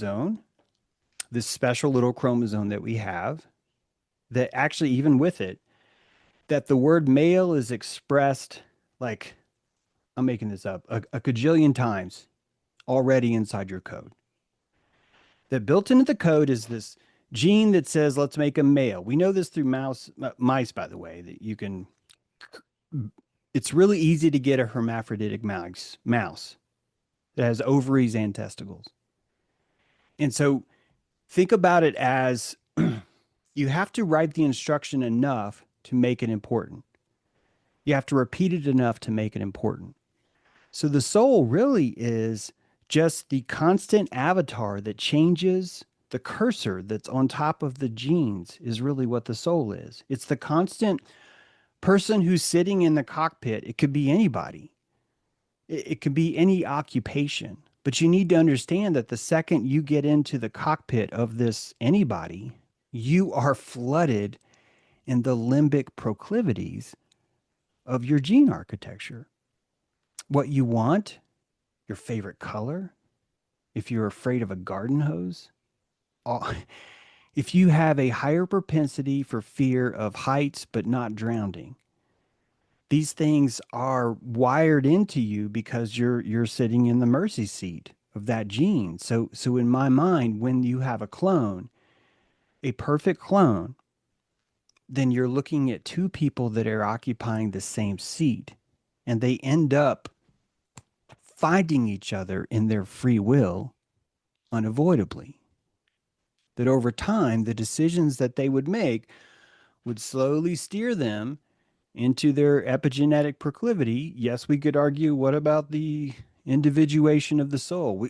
chromosome, this special little chromosome that we have, that actually, even with it, that the word male is expressed like, I'm making this up, a gajillion times already inside your code. That built into the code is this gene that says, let's make a male. We know this through mice, by the way, that you can, it's really easy to get a hermaphroditic mouse that has ovaries and testicles. And so think about it as you have to write the instruction enough to make it important. You have to repeat it enough to make it important. So the soul really is just the constant avatar that changes the cursor that's on top of the genes, is really what the soul is. It's the constant person who's sitting in the cockpit. It could be anybody. It could be any occupation. But you need to understand that the second you get into the cockpit of this anybody, you are flooded in the limbic proclivities of your gene architecture. What you want, your favorite color, if you're afraid of a garden hose, all, if you have a higher propensity for fear of heights but not drowning, these things are wired into you because you're sitting in the mercy seat of that gene. So in my mind, when you have a clone, a perfect clone, then you're looking at two people that are occupying the same seat, and they end up finding each other in their free will unavoidably. That over time, the decisions that they would make would slowly steer them into their epigenetic proclivity. Yes, we could argue, what about the individuation of the soul?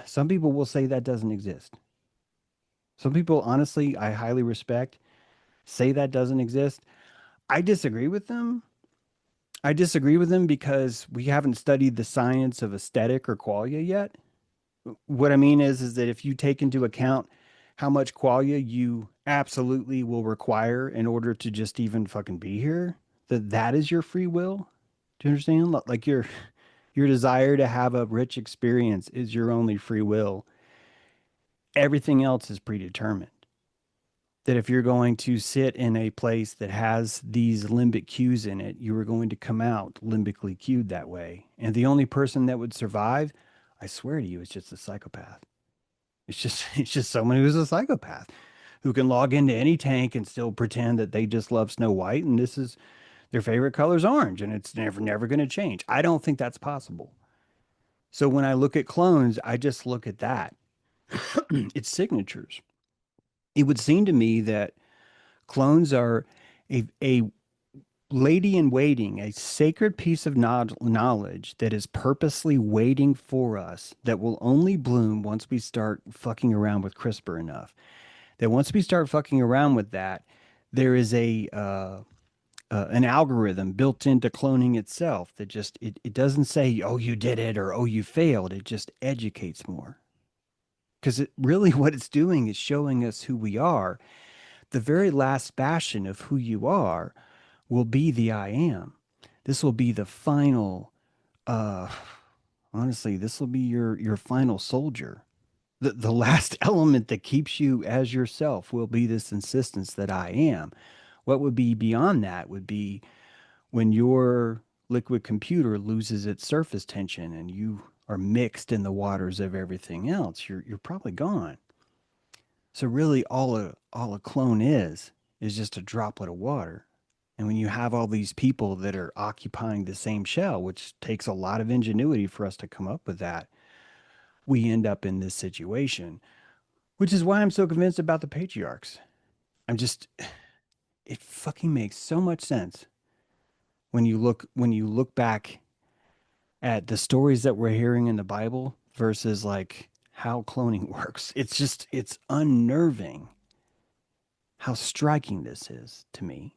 Some people will say that doesn't exist. Some people, honestly, I highly respect, say that doesn't exist. I disagree with them. I disagree with them because we haven't studied the science of aesthetic or qualia yet. What I mean is that if you take into account how much qualia you absolutely will require in order to just even fucking be here, that is your free will. Do you understand? Like your desire to have a rich experience is your only free will. Everything else is predetermined. That if you're going to sit in a place that has these limbic cues in it, you are going to come out limbically cued that way. And the only person that would survive, I swear to you, is just a psychopath. It's just someone who's a psychopath who can log into any tank and still pretend that they just love Snow White and this is their favorite color is orange and it's never going to change. I don't think that's possible. So when I look at clones, I just look at that. It's signatures. It would seem to me that clones are a lady in waiting, a sacred piece of knowledge that is purposely waiting for us, that will only bloom once we start fucking around with CRISPR enough. That once we start fucking around with that, there is an algorithm built into cloning itself that just it doesn't say, oh, you did it, or oh, you failed. It just educates more. Because it really, what it's doing is showing us who we are. The very last bastion of who you are will be the I am. This will be the final, uh, honestly, this will be your final soldier. The last element that keeps you as yourself will be this insistence that I am. What would be beyond that would be when your liquid computer loses its surface tension and you are mixed in the waters of everything else. You're probably gone. So really, all a clone is just a droplet of water. And when you have all these people that are occupying the same shell, which takes a lot of ingenuity for us to come up with that, we end up in this situation, which is why I'm so convinced about the patriarchs. I'm just, it fucking makes so much sense when you look back at the stories that we're hearing in the Bible versus like how cloning works. It's unnerving how striking this is to me.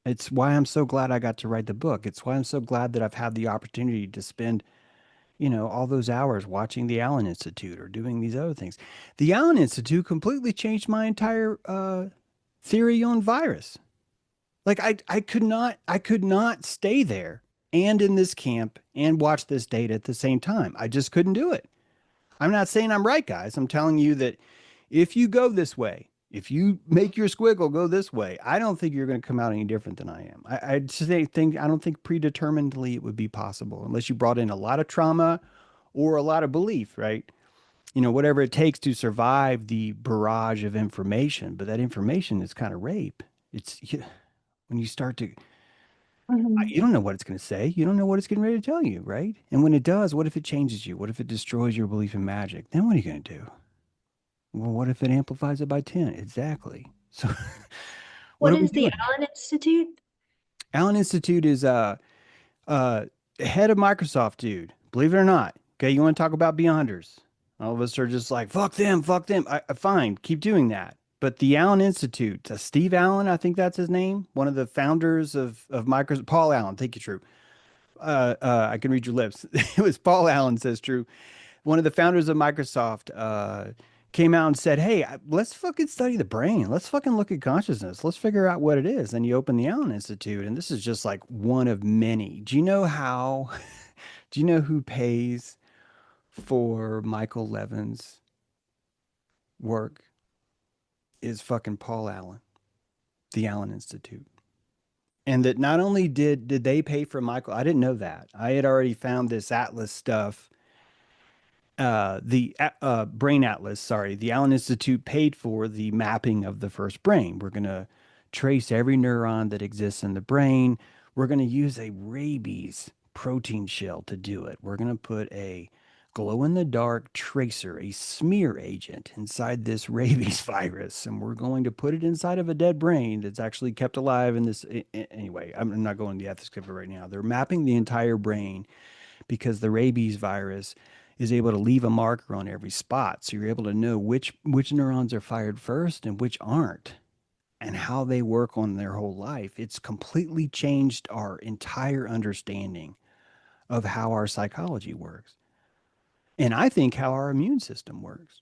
It's why I'm so glad I got to write the book. It's why I'm so glad that I've had the opportunity to spend, all those hours watching the Allen Institute or doing these other things. The Allen Institute completely changed my entire theory on virus. Like I could not stay there and in this camp and watch this data at the same time. I just couldn't do it. I'm not saying I'm right, guys. I'm telling you that if you go this way, if you make your squiggle go this way, I don't think you're going to come out any different than I am. I just think I don't think predeterminedly it would be possible unless you brought in a lot of trauma or a lot of belief, right? You know, whatever it takes to survive the barrage of information. But that information is kind of rape. It's when you start to, Mhm. you don't know what it's going to say. You don't know what it's getting ready to tell you, right? And when it does, what if it changes you? What if it destroys your belief in magic? Then what are you going to do? Well, what if it amplifies it by 10? Exactly. So what What are we is the doing? Allen Institute? Allen Institute is uh head of Microsoft dude. Believe it or not. Okay, you want to talk about beyonders? All of us are just like, fuck them, fuck them. Fine, keep doing that. But the Allen Institute, Steve Allen, I think that's his name, one of the founders of Microsoft, Paul Allen, thank you, True. I can read your lips. It was Paul Allen says True. One of the founders of Microsoft came out and said, "Hey, let's fucking study the brain. Let's fucking look at consciousness. Let's figure out what it is." And you open the Allen Institute, and this is just like one of many. Do you know how? Do you know who pays for Michael Levin's work? Is fucking Paul Allen, the Allen Institute. And that not only did they pay for Michael, I didn't know that. I had already found this Atlas stuff the Brain Atlas, sorry, the Allen Institute paid for the mapping of the first brain. We're going to trace every neuron that exists in the brain. We're going to use a rabies protein shell to do it. We're going to put a glow in the dark tracer, a smear agent inside this rabies virus, and we're going to put it inside of a dead brain that's actually kept alive in this. Anyway, I'm not going to the ethics of it right now. They're mapping the entire brain because the rabies virus is able to leave a marker on every spot. So you're able to know which neurons are fired first and which aren't and how they work on their whole life. It's completely changed our entire understanding of how our psychology works. And I think how our immune system works.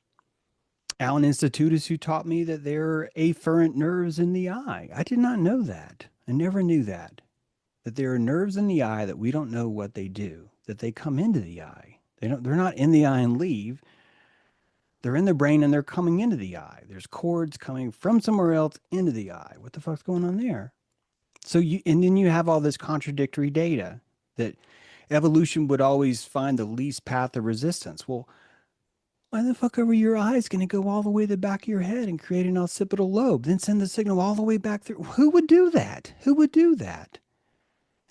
Allen Institute is who taught me that there are afferent nerves in the eye. I did not know that. I never knew that. That there are nerves in the eye that we don't know what they do, that they come into the eye. They're not in the eye and leave. They're in the brain and they're coming into the eye. There's cords coming from somewhere else into the eye. What the fuck's going on there? So and then you have all this contradictory data that evolution would always find the least path of resistance. Well, why the fuck over your eye is going to go all the way to the back of your head and create an occipital lobe, then send the signal all the way back through? Who would do that? Who would do that?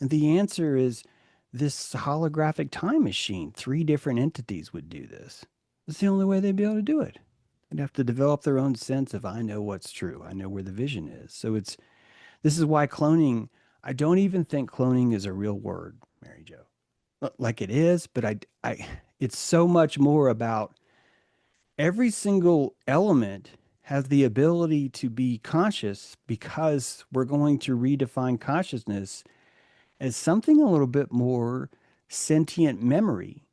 And the answer is this holographic time machine. Three different entities would do this. It's the only way they'd be able to do it. They'd have to develop their own sense of I know what's true. I know where the vision is. So this is why cloning, I don't even think cloning is a real word, Mary Jo. Like it is, but I it's so much more about every single element has the ability to be conscious because we're going to redefine consciousness as something a little bit more sentient memory.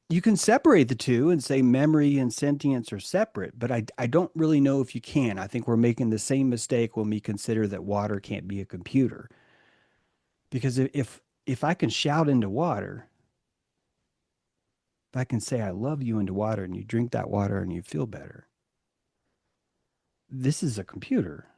You can separate the two and say memory and sentience are separate, but I don't really know if you can. I think we're making the same mistake when we consider that water can't be a computer. Because if I can shout into water, if I can say I love you into water and you drink that water and you feel better, this is a computer.